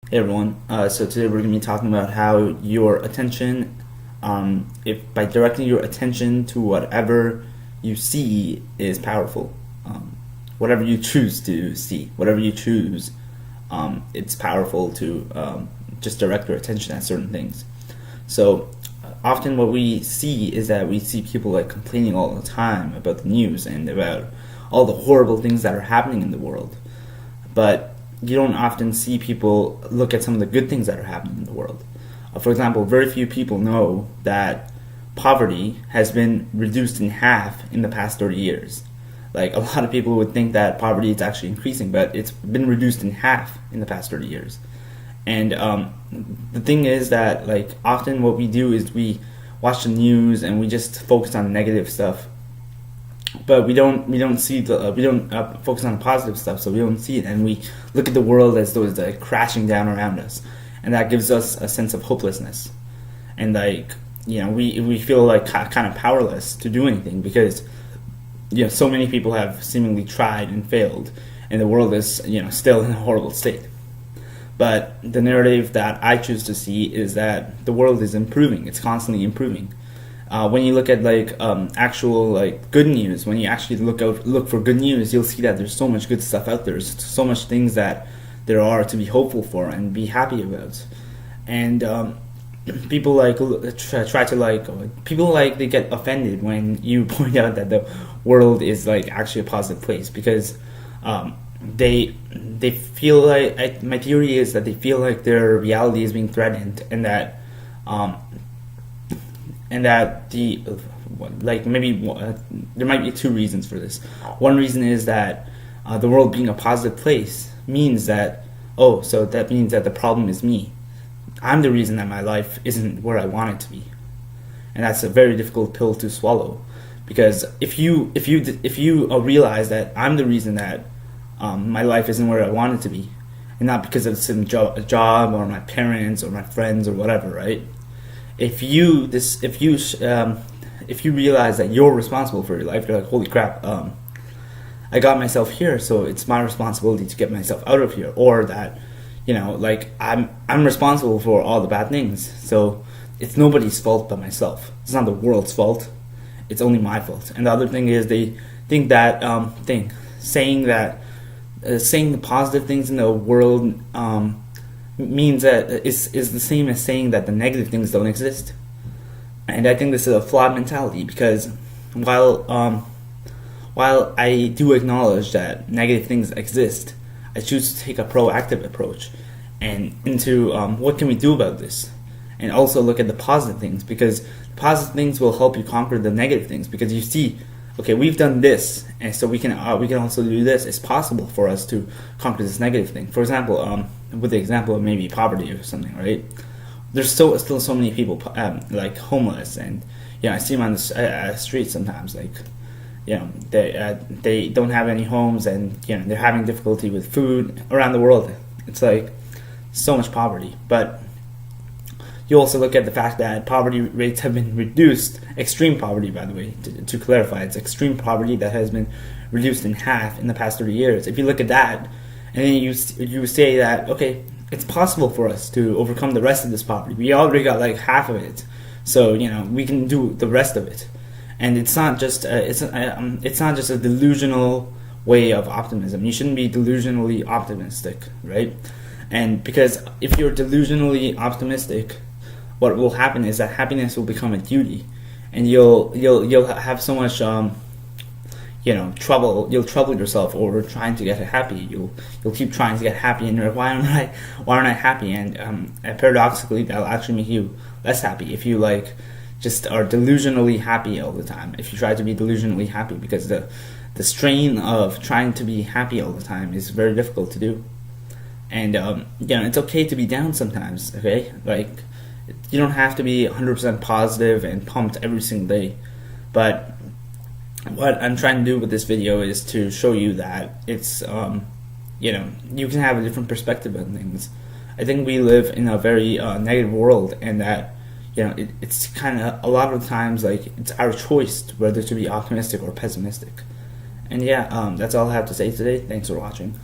Hey everyone. So today we're going to be talking about how your attention, if by directing your attention to whatever you see is powerful. Whatever you choose to see, whatever you choose, it's powerful to just direct your attention at certain things. So often what we see is that we see people like complaining all the time about the news and about all the horrible things that are happening in the world. But you don't often see people look at some of the good things that are happening in the world. For example, very few people know that poverty has been reduced in half in the past 30 years. Like, a lot of people would think that poverty is actually increasing, but it's been reduced in half in the past 30 years. And the thing is that, like, often what we do is we watch the news and we just focus on negative stuff, but we don't see the we don't focus on the positive stuff, so we don't see it, and we look at the world as though it's like crashing down around us, and that gives us a sense of hopelessness, and like, we feel like kind of powerless to do anything because so many people have seemingly tried and failed, and the world is still in a horrible state. But the narrative that I choose to see is that the world is improving. It's constantly improving. When you look at like actual like good news, when you actually look for good news, you'll see that there's so much good stuff out there. There's so much things that there are to be hopeful for and be happy about. And people like try to like people like they get offended when you point out that the world is like actually a positive place because they feel like my theory is that they feel like their reality is being threatened, um, and that the like maybe there might be two reasons for this. One reason is that the world being a positive place means that, oh, so that means that the problem is me. I'm the reason that my life isn't where I want it to be, and that's a very difficult pill to swallow. Because if you realize that I'm the reason that my life isn't where I want it to be, and not because of some job or my parents or my friends or whatever, right? If you realize that you're responsible for your life, you're like, holy crap, I got myself here, so it's my responsibility to get myself out of here. Or that, like I'm responsible for all the bad things, so it's nobody's fault but myself. It's not the world's fault. It's only my fault. And the other thing is they think that saying that saying the positive things in the world means that is the same as saying that the negative things don't exist. And I think this is a flawed mentality because while I do acknowledge that negative things exist, I choose to take a proactive approach and into what can we do about this, and also look at the positive things, because the positive things will help you conquer the negative things, because you see, okay, we've done this, and so we can also do this. It's possible for us to conquer this negative thing. For example, with the example of maybe poverty or something, right? There's still so many people like homeless, and I see them on the street sometimes. Like, they don't have any homes, and they're having difficulty with food around the world. It's like so much poverty, but you also look at the fact that poverty rates have been reduced. Extreme poverty, by the way, to clarify, it's extreme poverty that has been reduced in half in the past 30 years. If you look at that, and then you say that, okay, it's possible for us to overcome the rest of this poverty. We already got like half of it, so we can do the rest of it. And it's not just it's not just a delusional way of optimism. You shouldn't be delusionally optimistic, right? And because if you're delusionally optimistic, what will happen is that happiness will become a duty, and you'll have so much trouble. You'll trouble yourself over trying to get happy. You'll keep trying to get happy, and you're like, why aren't I happy? And paradoxically, that'll actually make you less happy if you like just are delusionally happy all the time. If you try to be delusionally happy, because the strain of trying to be happy all the time is very difficult to do. And it's okay to be down sometimes. Okay, like, you don't have to be 100% positive and pumped every single day. But what I'm trying to do with this video is to show you that it's you can have a different perspective on things. I think we live in a very negative world, and that it's kind of a lot of times like it's our choice whether to be optimistic or pessimistic. And that's all I have to say today. Thanks for watching.